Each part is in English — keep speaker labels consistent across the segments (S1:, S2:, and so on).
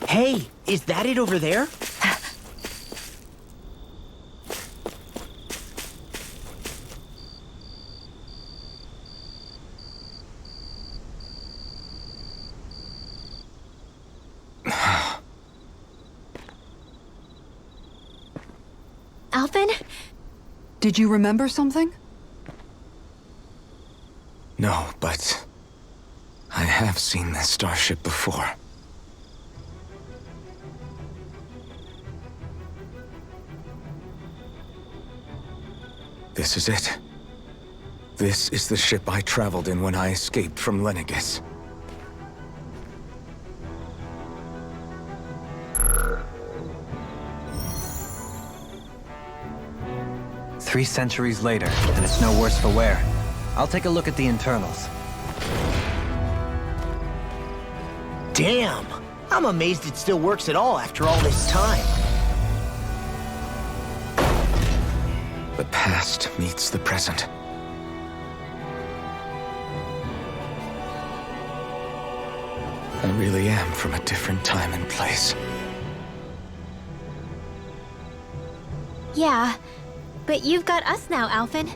S1: Hey, is that it over there?
S2: Alvin?
S3: Did you remember something?
S4: No, but I have seen this starship before. This is it. This is the ship I traveled in when I escaped from Lenegis.
S5: Three centuries later, and it's no worse for wear. I'll take a look at the internals.
S1: Damn! I'm amazed it still works at all after all this time.
S4: The past meets the present. I really am from a different time and place.
S2: Yeah, but you've got us now, Alvin.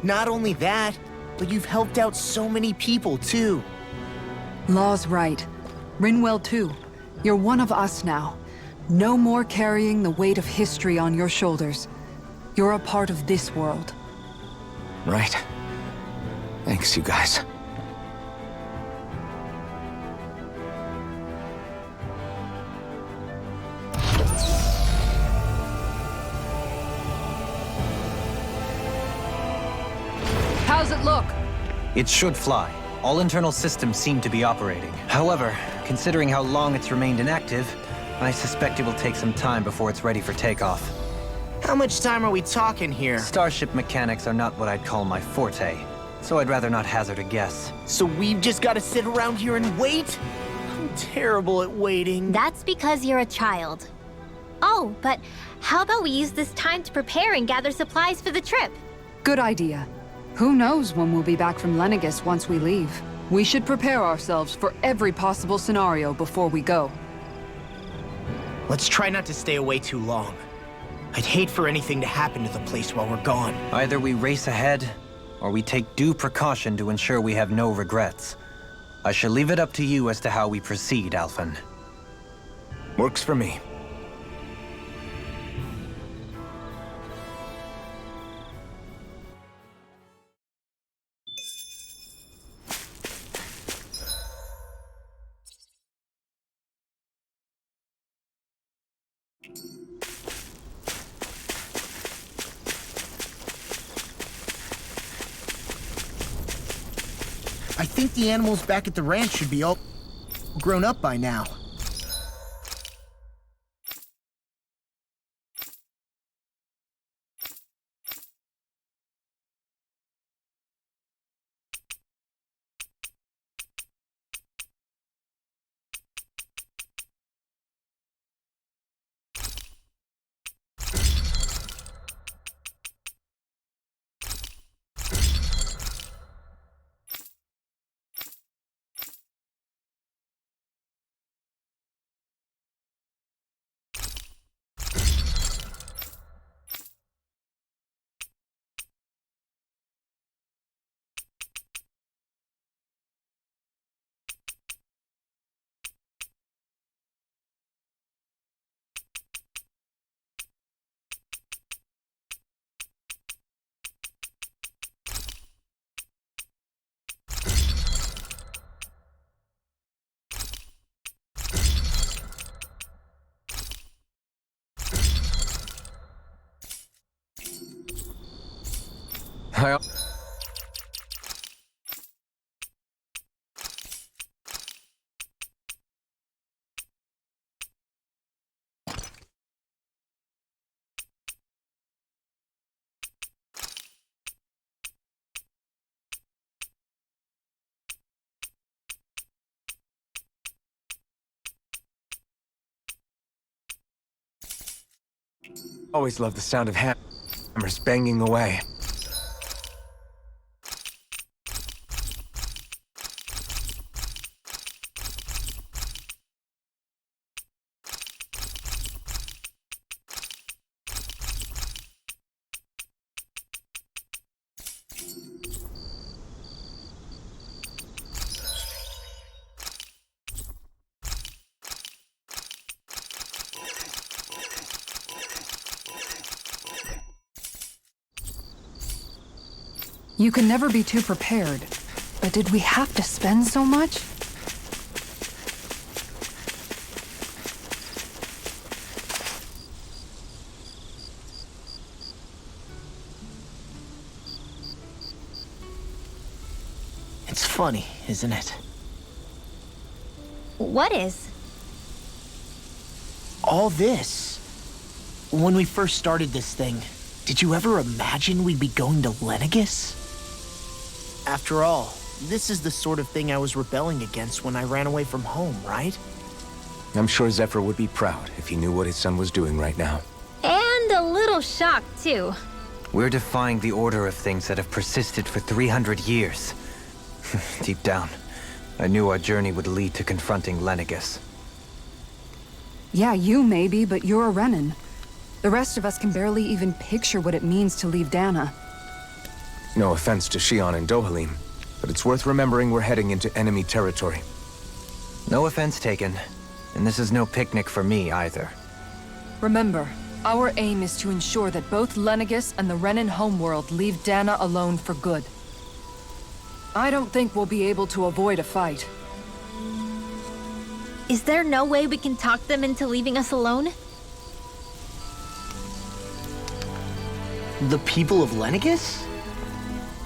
S1: Not only that, but you've helped out so many people, too.
S3: Law's right. Rinwell too. You're one of us now. No more carrying the weight of history on your shoulders. You're a part of this world.
S4: Right. Thanks, you guys.
S3: How's it look?
S5: It should fly. All internal systems seem to be operating. However, considering how long it's remained inactive, I suspect it will take some time before it's ready for takeoff.
S1: How much time are we talking here?
S5: Starship mechanics are not what I'd call my forte, so I'd rather not hazard a guess.
S1: So we've just got to sit around here and wait? I'm terrible at waiting.
S2: That's because you're a child. Oh, but how about we use this time to prepare and gather supplies for the trip?
S3: Good idea. Who knows when we'll be back from Lenegis once we leave. We should prepare ourselves for every possible scenario before we go.
S1: Let's try not to stay away too long. I'd hate for anything to happen to the place while we're gone.
S5: Either we race ahead, or we take due precaution to ensure we have no regrets. I shall leave it up to you as to how we proceed, Alvin.
S4: Works for me.
S1: I think the animals back at the ranch should be all grown up by now.
S4: I always love the sound of hammers banging away.
S3: You can never be too prepared. But did we have to spend so much?
S1: It's funny, isn't it?
S2: What is?
S1: All this. When we first started this thing, did you ever imagine we'd be going to Lenegus? After all, this is the sort of thing I was rebelling against when I ran away from home, right?
S4: I'm sure Zephyr would be proud if he knew what his son was doing right now.
S2: And a little shocked, too.
S5: We're defying the order of things that have persisted for 300 years. Deep down, I knew our journey would lead to confronting Lenegus.
S3: Yeah, you maybe, but you're a Renan. The rest of us can barely even picture what it means to leave Dana.
S4: No offense to Shionne and Dohalim, but it's worth remembering we're heading into enemy territory.
S5: No offense taken, and this is no picnic for me either.
S3: Remember, our aim is to ensure that both Lenegus and the Renan homeworld leave Dana alone for good. I don't think we'll be able to avoid a fight.
S2: Is there no way we can talk them into leaving us alone?
S1: The people of Lenegus?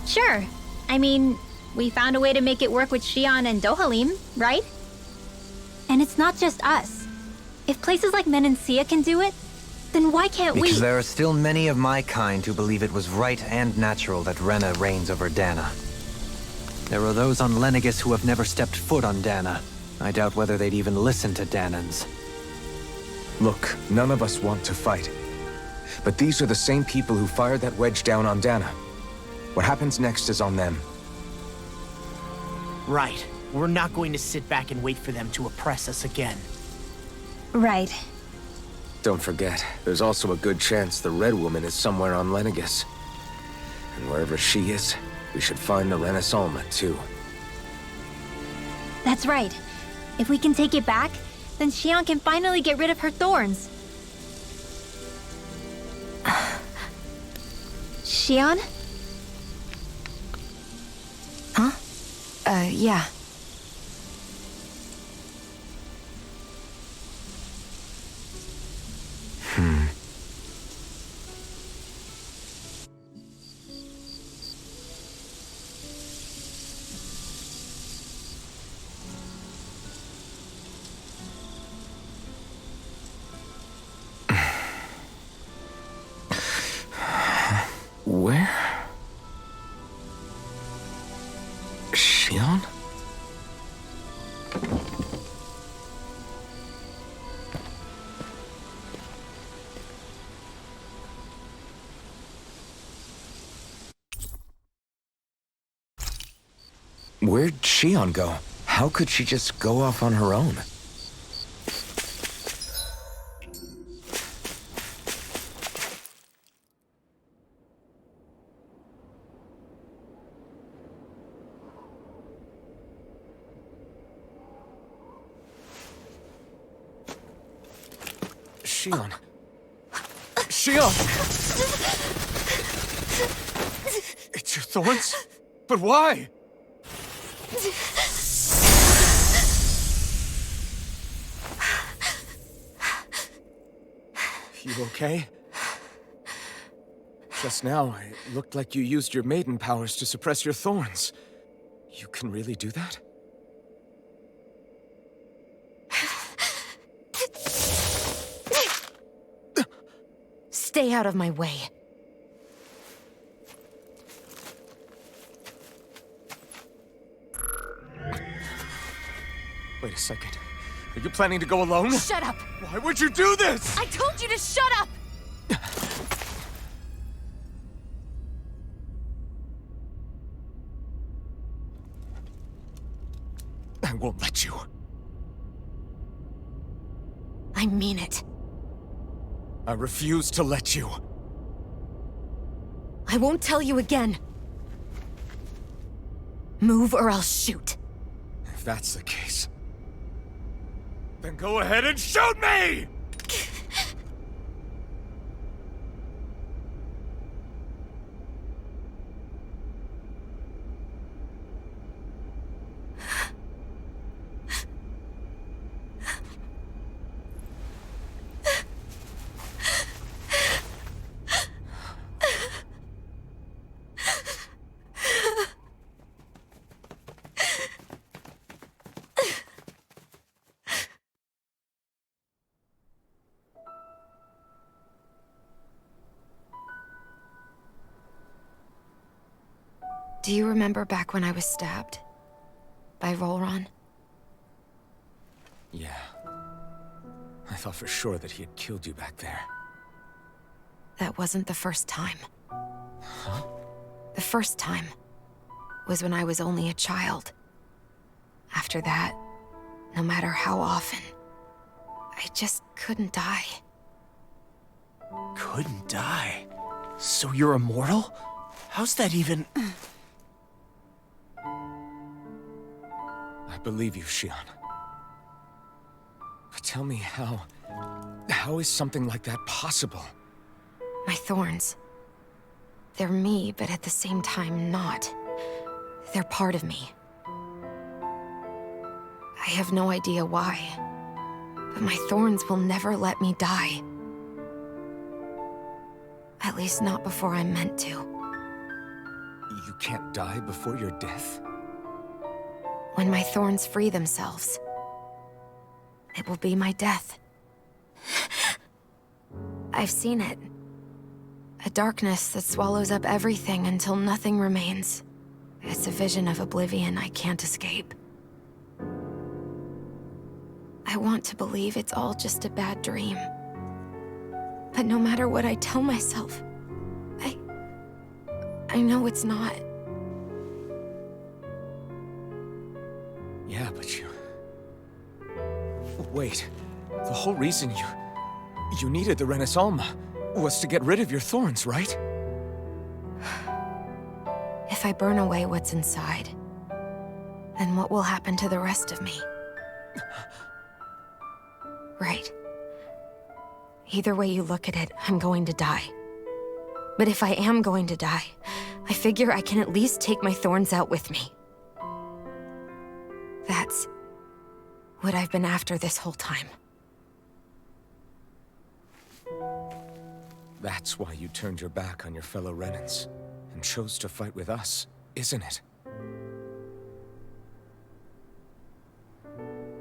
S2: Sure. I mean, we found a way to make it work with Shionne and Dohalim, right? And it's not just us. If places like Menancia can do it, then why can't we?
S5: Because there are still many of my kind who believe it was right and natural that Rena reigns over Dana. There are those on Lenegus who have never stepped foot on Dana. I doubt whether they'd even listen to Danans.
S4: Look, none of us want to fight. But these are the same people who fired that wedge down on Dana. What happens next is on them.
S1: Right. We're not going to sit back and wait for them to oppress us again.
S2: Right.
S4: Don't forget, there's also a good chance the Red Woman is somewhere on Lenegus. And wherever she is, we should find the Renaissance too.
S2: That's right. If we can take it back, then Shionne can finally get rid of her thorns. Shionne?
S3: Huh? Yeah.
S4: Where? Shionne? Where'd Shionne go? How could she just go off on her own? Shionne. Shionne! It's your thorns? But why? You okay? Just now, it looked like you used your maiden powers to suppress your thorns. You can really do that?
S6: Stay out of my way.
S4: Wait a second. Are you planning to go alone?
S6: Shut up!
S4: Why would you do this?
S6: I told you to shut up!
S4: I won't let you.
S6: I mean it.
S4: I refuse to let you.
S6: I won't tell you again. Move or I'll shoot.
S4: If that's the case, then go ahead and shoot me!
S6: Do you remember back when I was stabbed? By Rolron?
S4: Yeah. I thought for sure that he had killed you back there.
S6: That wasn't the first time. The first time was when I was only a child. After that, no matter how often, I just couldn't die.
S1: Couldn't die? So you're immortal? How's that even...
S4: I believe you, Shionne. But tell me how... How is something like that possible?
S6: My thorns. They're me, but at the same time not. They're part of me. I have no idea why, but my thorns will never let me die. At least not before I'm meant to.
S4: You can't die before your death?
S6: When my thorns free themselves, it will be my death. I've seen it. A darkness that swallows up everything until nothing remains. It's a vision of oblivion I can't escape. I want to believe it's all just a bad dream. But no matter what I tell myself, I know it's not.
S4: Yeah, but you... Wait. The whole reason you needed the Renaissance was to get rid of your thorns, right?
S6: If I burn away what's inside, then what will happen to the rest of me? Right. Either way you look at it, I'm going to die. But if I am going to die, I figure I can at least take my thorns out with me. That's what I've been after this whole time.
S4: That's why you turned your back on your fellow Renans and chose to fight with us, isn't it?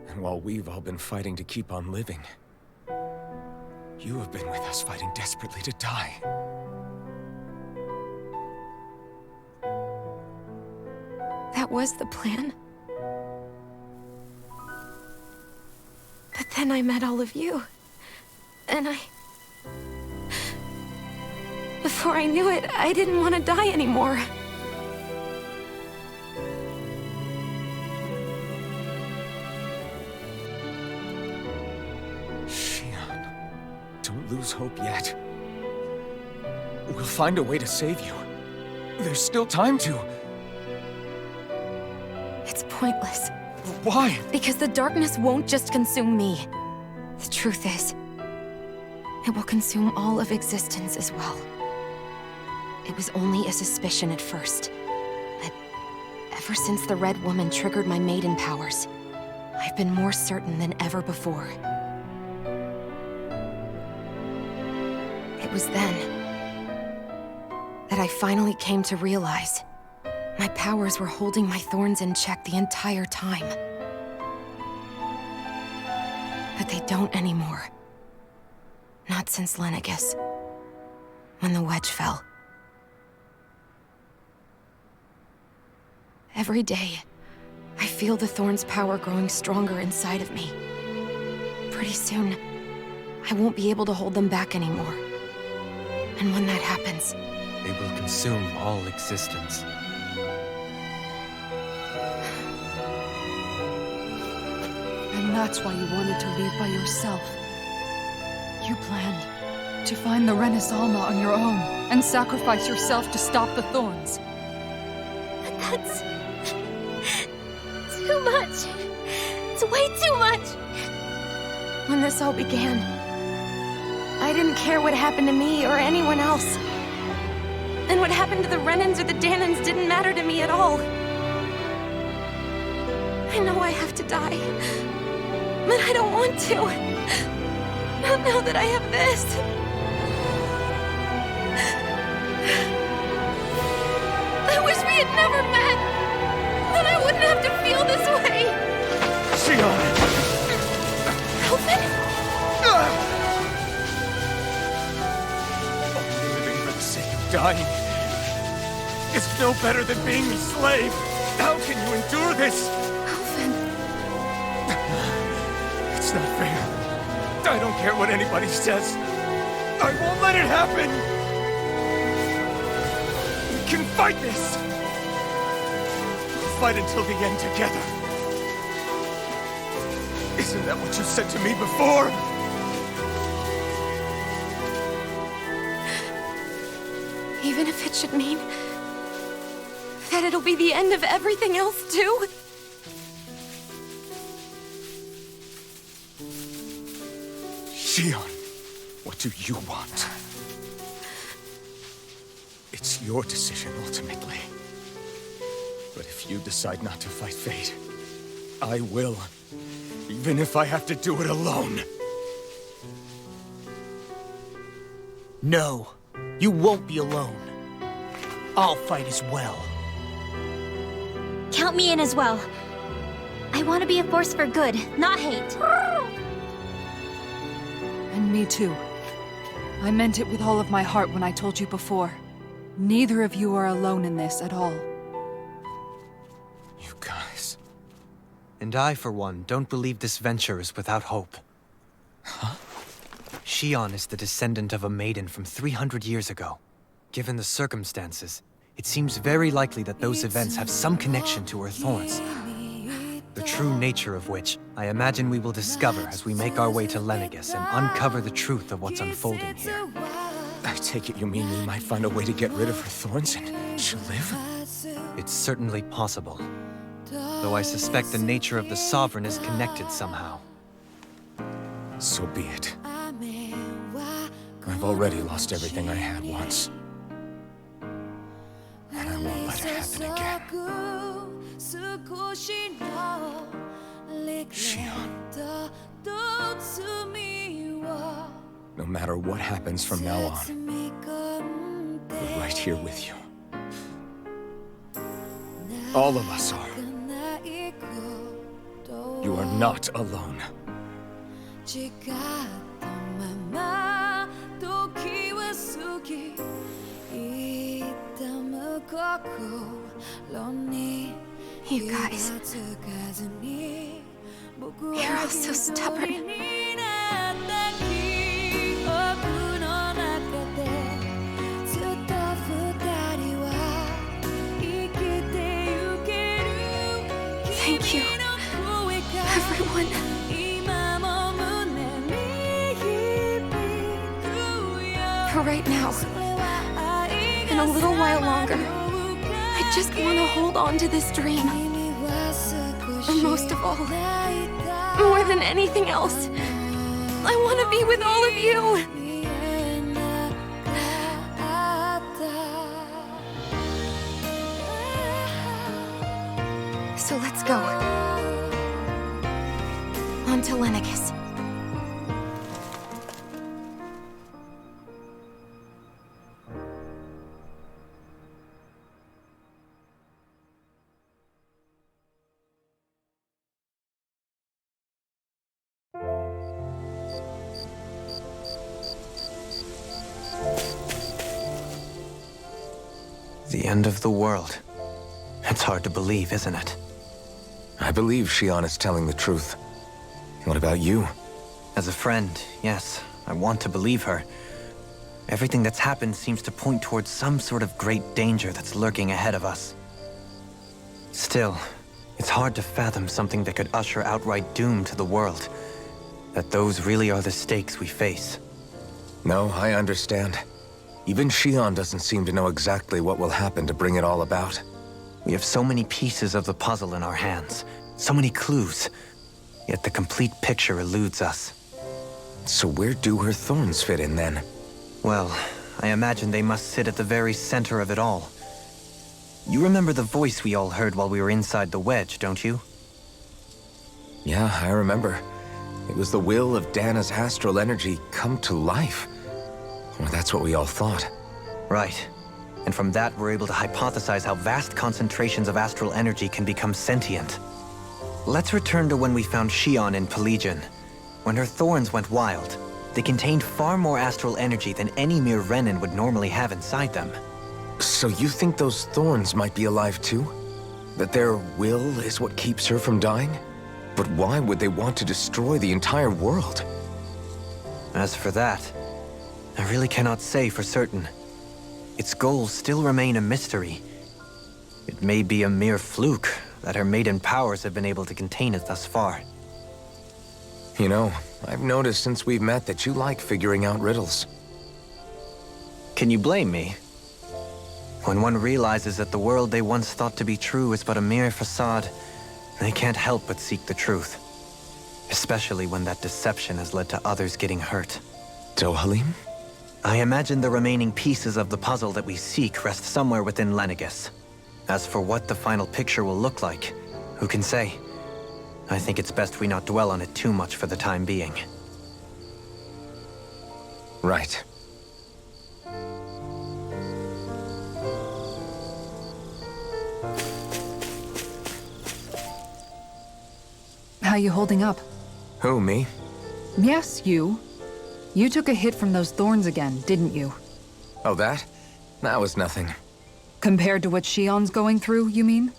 S4: And while we've all been fighting to keep on living, you have been with us fighting desperately to die.
S6: That was the plan. But then I met all of you. And before I knew it, I didn't want to die anymore.
S4: Shionne, don't lose hope yet. We'll find a way to save you. There's still time to...
S6: It's pointless.
S4: Why?
S6: Because the darkness won't just consume me. The truth is, it will consume all of existence as well. It was only a suspicion at first. But ever since the Red Woman triggered my maiden powers, I've been more certain than ever before. It was then that I finally came to realize my powers were holding my thorns in check the entire time. But they don't anymore. Not since Lenegis, when the wedge fell. Every day, I feel the thorn's power growing stronger inside of me. Pretty soon, I won't be able to hold them back anymore. And when that happens...
S5: They will consume all existence.
S3: And that's why you wanted to leave by yourself. You planned to find the Renaissance on your own and sacrifice yourself to stop the thorns.
S2: But that's... too much. It's way too much.
S6: When this all began, I didn't care what happened to me or anyone else. And what happened to the Renans or the Danans didn't matter to me at all. I know I have to die, but I don't want to. Not now that I have this. I wish we had never met. Then I wouldn't have to feel this way.
S4: Shionne!
S6: Alvin?
S4: Living for the sake of dying is no better than being a slave. How can you endure this?
S6: Alvin.
S4: It's not fair. I don't care what anybody says. I won't let it happen! We can fight this! We'll fight until the end together. Isn't that what you said to me before?
S6: Even if it should mean that it'll be the end of everything else, too?
S4: Shionne, what do you want? It's your decision, ultimately. But if you decide not to fight fate, I will. Even if I have to do it alone.
S1: No, you won't be alone. I'll fight as well.
S2: Count me in as well. I want to be a force for good, not hate.
S3: And me too. I meant it with all of my heart when I told you before. Neither of you are alone in this at all.
S4: You guys...
S5: And I, for one, don't believe this venture is without hope.
S4: Huh?
S5: Shionne is the descendant of a maiden from 300 years ago. Given the circumstances, it seems very likely that those events have some connection to her thorns. The true nature of which, I imagine we will discover as we make our way to Lenegis and uncover the truth of what's unfolding here.
S4: I take it you mean we might find a way to get rid of her thorns and she'll live?
S5: It's certainly possible. Though I suspect the nature of the Sovereign is connected somehow.
S4: So be it. I've already lost everything I had once. And I won't let it happen again. Shionne. No matter what happens from now on, we're right here with you. All of us are. You are not alone.
S6: You guys. You're all so stubborn. Thank you, everyone. For right now, and a little while longer, I just want to hold on to this dream. And most of all, more than anything else, I want to be with all of you. So let's go. On to Lenegis.
S5: The end of the world. It's hard to believe, isn't it?
S4: I believe Shionne is telling the truth. What about you?
S5: As a friend, yes, I want to believe her. Everything that's happened seems to point towards some sort of great danger that's lurking ahead of us. Still, it's hard to fathom something that could usher outright doom to the world. That those really are the stakes we face.
S4: No, I understand. Even Shionne doesn't seem to know exactly what will happen to bring it all about.
S5: We have so many pieces of the puzzle in our hands, so many clues, yet the complete picture eludes us.
S4: So where do her thorns fit in then?
S5: Well, I imagine they must sit at the very center of it all. You remember the voice we all heard while we were inside the wedge, don't you?
S4: Yeah, I remember. It was the will of Dana's astral energy come to life. Well, that's what we all thought.
S5: Right. And from that, we're able to hypothesize how vast concentrations of astral energy can become sentient. Let's return to when we found Shionne in Pelegion. When her thorns went wild, they contained far more astral energy than any mere Renin would normally have inside them.
S4: So you think those thorns might be alive too? That their will is what keeps her from dying? But why would they want to destroy the entire world?
S5: As for that, I really cannot say for certain. Its goals still remain a mystery. It may be a mere fluke that her maiden powers have been able to contain it thus far.
S4: You know, I've noticed since we've met that you like figuring out riddles.
S5: Can you blame me? When one realizes that the world they once thought to be true is but a mere facade, they can't help but seek the truth. Especially when that deception has led to others getting hurt.
S4: Dohalim?
S5: I imagine the remaining pieces of the puzzle that we seek rest somewhere within Lenegis. As for what the final picture will look like, who can say? I think it's best we not dwell on it too much for the time being.
S4: Right.
S3: How you holding up?
S4: Who, me?
S3: Yes, you. You took a hit from those thorns again, didn't you?
S4: Oh, that? That was nothing.
S3: Compared to what Shionne's going through, you mean?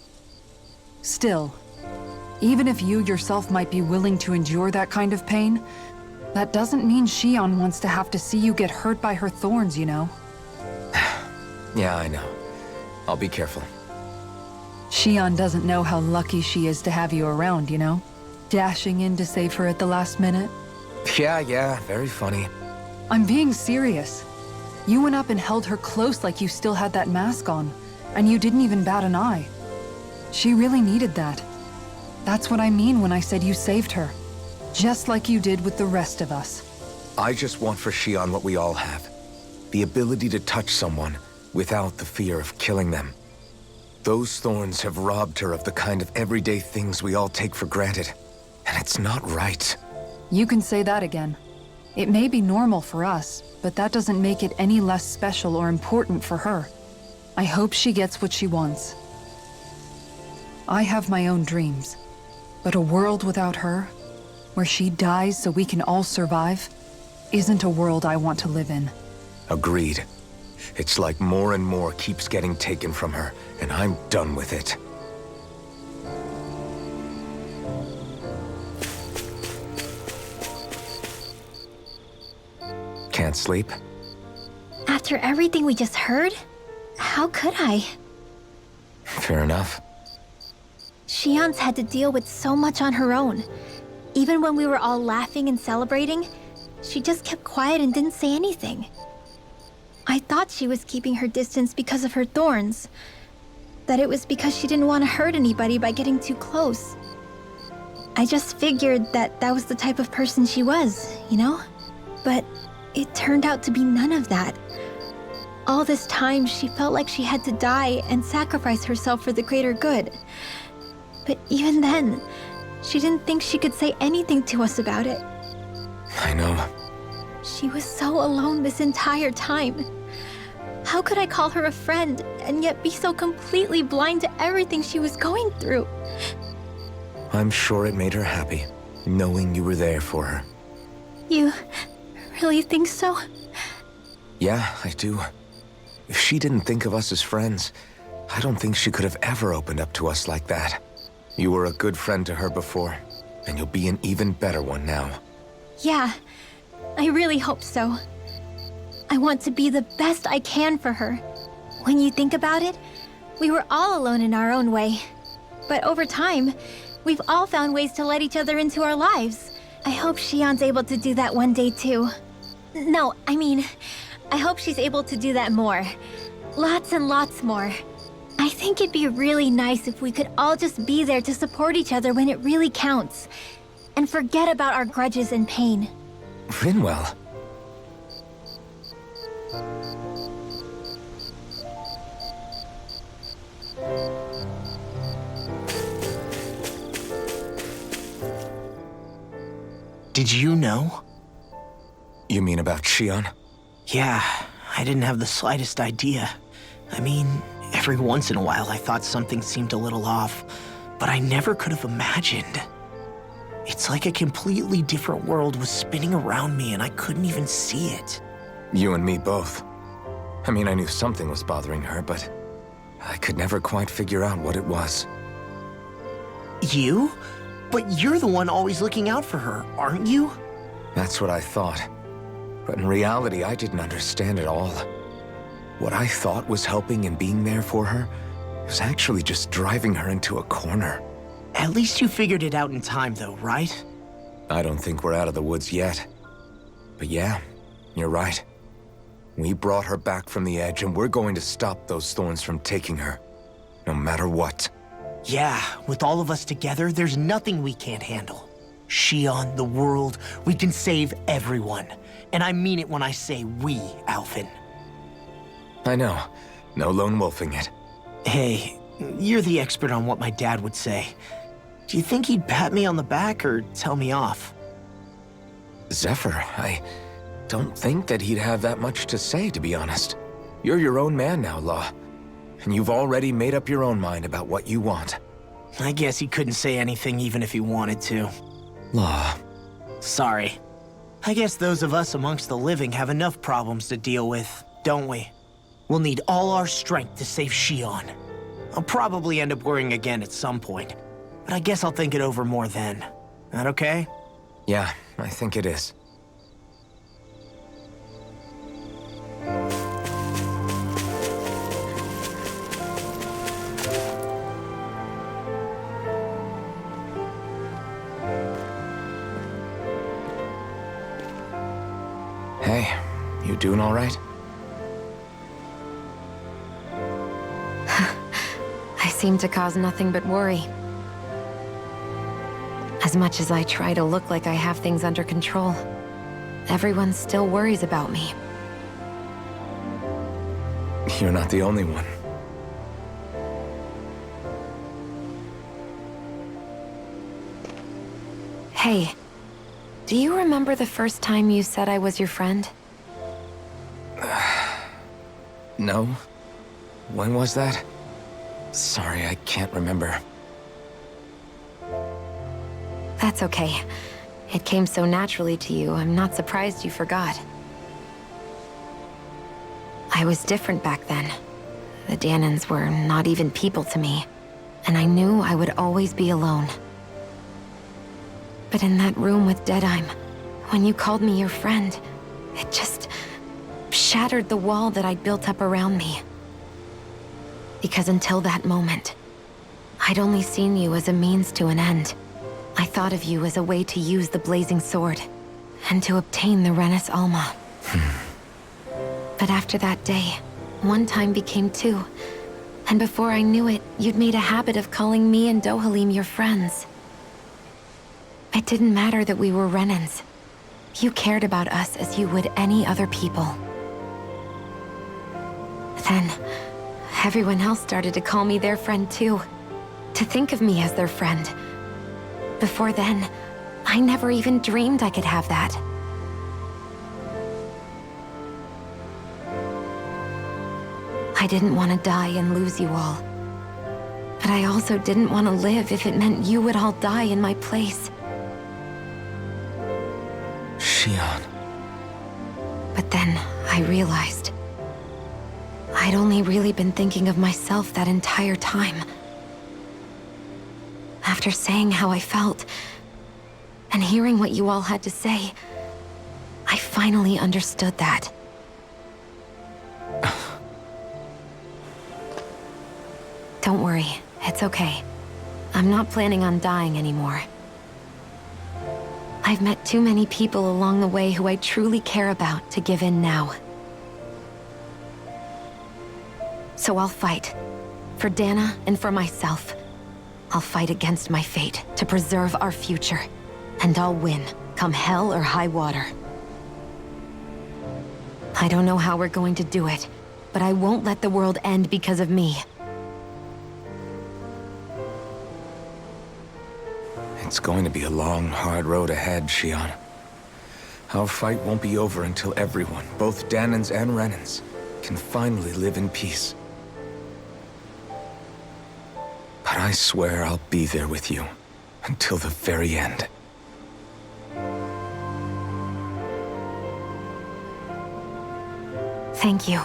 S3: Still, even if you yourself might be willing to endure that kind of pain, that doesn't mean Shionne wants to have to see you get hurt by her thorns, you know?
S4: Yeah, I know. I'll be careful.
S3: Shionne doesn't know how lucky she is to have you around, you know? Dashing in to save her at the last minute.
S4: Yeah, very funny.
S3: I'm being serious. You went up and held her close like you still had that mask on, and you didn't even bat an eye. She really needed that. That's what I mean when I said you saved her. Just like you did with the rest of us.
S4: I just want for Shionne what we all have. The ability to touch someone without the fear of killing them. Those thorns have robbed her of the kind of everyday things we all take for granted. And it's not right.
S3: You can say that again. It may be normal for us, but that doesn't make it any less special or important for her. I hope she gets what she wants. I have my own dreams, but a world without her, where she dies so we can all survive, isn't a world I want to live in.
S4: Agreed. It's like more and more keeps getting taken from her, and I'm done with it. Can't sleep?
S2: After everything we just heard, how could I?
S4: Fair enough.
S2: Shionne's had to deal with so much on her own. Even when we were all laughing and celebrating, she just kept quiet and didn't say anything. I thought she was keeping her distance because of her thorns. That it was because she didn't want to hurt anybody by getting too close. I just figured that that was the type of person she was, you know? But it turned out to be none of that. All this time, she felt like she had to die and sacrifice herself for the greater good. But even then, she didn't think she could say anything to us about it.
S4: I know.
S2: She was so alone this entire time. How could I call her a friend and yet be so completely blind to everything she was going through?
S4: I'm sure it made her happy, knowing you were there for her.
S2: You really think so?
S4: Yeah, I do. If she didn't think of us as friends, I don't think she could have ever opened up to us like that. You were a good friend to her before, and you'll be an even better one now.
S2: Yeah, I really hope so. I want to be the best I can for her. When you think about it, we were all alone in our own way. But over time, we've all found ways to let each other into our lives. I hope Shionne's able to do that one day too. No, I mean, I hope she's able to do that more. Lots and lots more. I think it'd be really nice if we could all just be there to support each other when it really counts. And forget about our grudges and pain.
S4: Rinwell.
S1: Did you know?
S4: You mean about Shionne?
S1: Yeah, I didn't have the slightest idea. I mean, every once in a while I thought something seemed a little off, but I never could have imagined. It's like a completely different world was spinning around me and I couldn't even see it.
S4: You and me both. I mean, I knew something was bothering her, but I could never quite figure out what it was.
S1: You? But you're the one always looking out for her, aren't you?
S4: That's what I thought. But in reality, I didn't understand it all. What I thought was helping and being there for her was actually just driving her into a corner.
S1: At least you figured it out in time, though, right?
S4: I don't think we're out of the woods yet. But yeah, you're right. We brought her back from the edge, and we're going to stop those thorns from taking her, no matter what.
S1: Yeah, with all of us together, there's nothing we can't handle. Shionne, the world, we can save everyone. And I mean it when I say we, Alphen.
S4: I know. No lone wolfing it.
S1: Hey, you're the expert on what my dad would say. Do you think he'd pat me on the back or tell me off?
S4: Zephyr, I don't think that he'd have that much to say, to be honest. You're your own man now, Law. And you've already made up your own mind about what you want.
S1: I guess he couldn't say anything even if he wanted to.
S4: Law.
S1: Sorry. I guess those of us amongst the living have enough problems to deal with, don't we? We'll need all our strength to save Shionne. I'll probably end up worrying again at some point, but I guess I'll think it over more then. That okay?
S4: Yeah, I think it is. Hey, you doing all right?
S6: I seem to cause nothing but worry. As much as I try to look like I have things under control, everyone still worries about me.
S4: You're not the only one.
S6: Hey, do you remember the first time you said I was your friend?
S4: No? When was that? Sorry, I can't remember.
S6: That's okay. It came so naturally to you, I'm not surprised you forgot. I was different back then. The Danans were not even people to me, and I knew I would always be alone. But in that room with Deadheim, when you called me your friend, it just shattered the wall that I'd built up around me. Because until that moment, I'd only seen you as a means to an end. I thought of you as a way to use the blazing sword, and to obtain the Renis Alma. But after that day, one time became two, and before I knew it, you'd made a habit of calling me and Dohalim your friends. It didn't matter that we were Renans. You cared about us as you would any other people. Then, everyone else started to call me their friend too. To think of me as their friend. Before then, I never even dreamed I could have that. I didn't want to die and lose you all. But I also didn't want to live if it meant you would all die in my place.
S4: Shionne.
S6: But then I realized I'd only really been thinking of myself that entire time. After saying how I felt, and hearing what you all had to say, I finally understood that. Don't worry, it's okay. I'm not planning on dying anymore. I've met too many people along the way who I truly care about to give in now. So I'll fight. For Dana and for myself. I'll fight against my fate to preserve our future. And I'll win, come hell or high water. I don't know how we're going to do it, but I won't let the world end because of me.
S4: It's going to be a long, hard road ahead, Shionne. Our fight won't be over until everyone, both Danans and Renans, can finally live in peace. But I swear I'll be there with you until the very end.
S6: Thank you.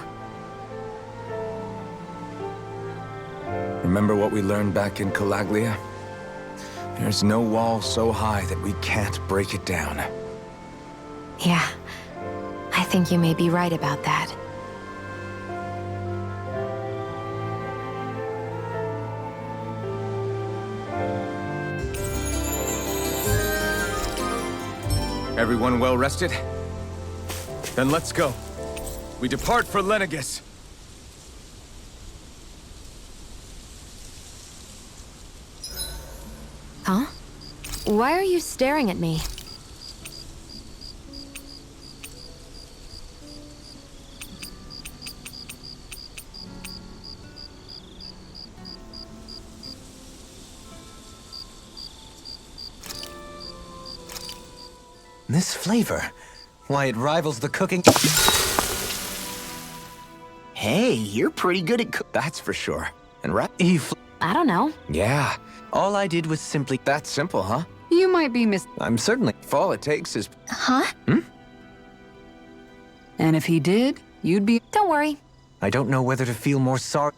S4: Remember what we learned back in Calaglia? There's no wall so high that we can't break it down.
S6: Yeah, I think you may be right about that.
S4: Everyone well rested? Then let's go. We depart for Lenegis.
S6: Huh? Why are you staring at me?
S5: This flavor, why, it rivals the cooking.
S1: Hey, you're pretty good at
S4: That's for sure. And right?
S6: I don't know.
S4: Yeah.
S5: All I did was simply.
S4: That's simple, huh?
S3: You might be
S5: I'm certainly.
S4: If all it takes is...
S2: Huh?
S3: And if he did, you'd be...
S6: Don't worry.
S5: I don't know whether to feel more sorry.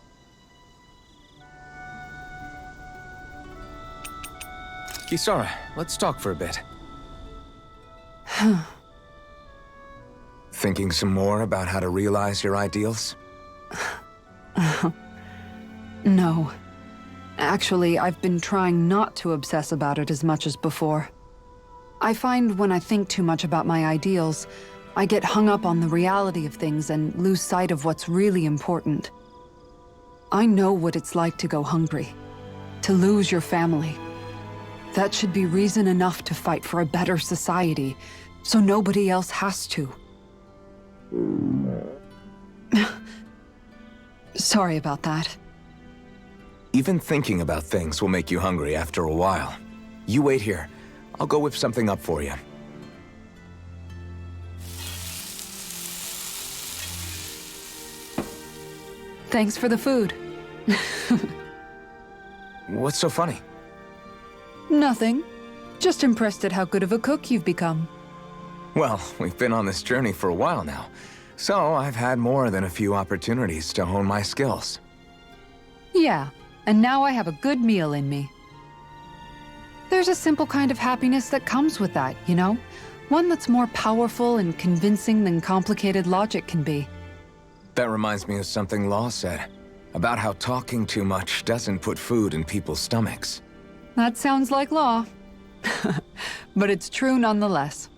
S4: Kisara, let's talk for a bit. Thinking some more about how to realize your ideals?
S3: No. Actually, I've been trying not to obsess about it as much as before. I find when I think too much about my ideals, I get hung up on the reality of things and lose sight of what's really important. I know what it's like to go hungry, to lose your family. That should be reason enough to fight for a better society, so nobody else has to. Sorry about that.
S4: Even thinking about things will make you hungry after a while. You wait here. I'll go whip something up for you.
S3: Thanks for the food.
S4: What's so funny?
S3: Nothing. Just impressed at how good of a cook you've become.
S4: Well, we've been on this journey for a while now, so I've had more than a few opportunities to hone my skills.
S3: Yeah, and now I have a good meal in me. There's a simple kind of happiness that comes with that, you know? One that's more powerful and convincing than complicated logic can be.
S4: That reminds me of something Law said, about how talking too much doesn't put food in people's stomachs.
S3: That sounds like Law. But it's true nonetheless.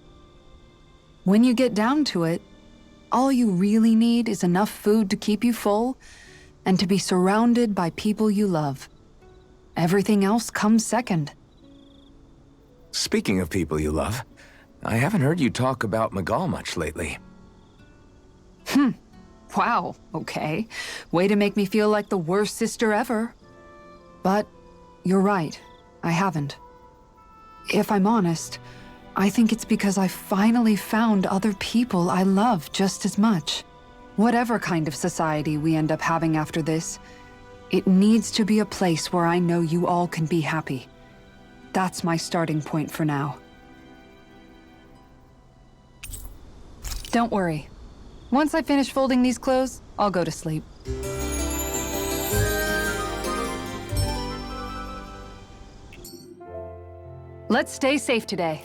S3: When you get down to it, all you really need is enough food to keep you full and to be surrounded by people you love. Everything else comes second.
S4: Speaking of people you love, I haven't heard you talk about Miguel much lately.
S3: Wow, okay. Way to make me feel like the worst sister ever. But you're right, I haven't. If I'm honest, I think it's because I finally found other people I love just as much. Whatever kind of society we end up having after this, it needs to be a place where I know you all can be happy. That's my starting point for now. Don't worry. Once I finish folding these clothes, I'll go to sleep. Let's stay safe today.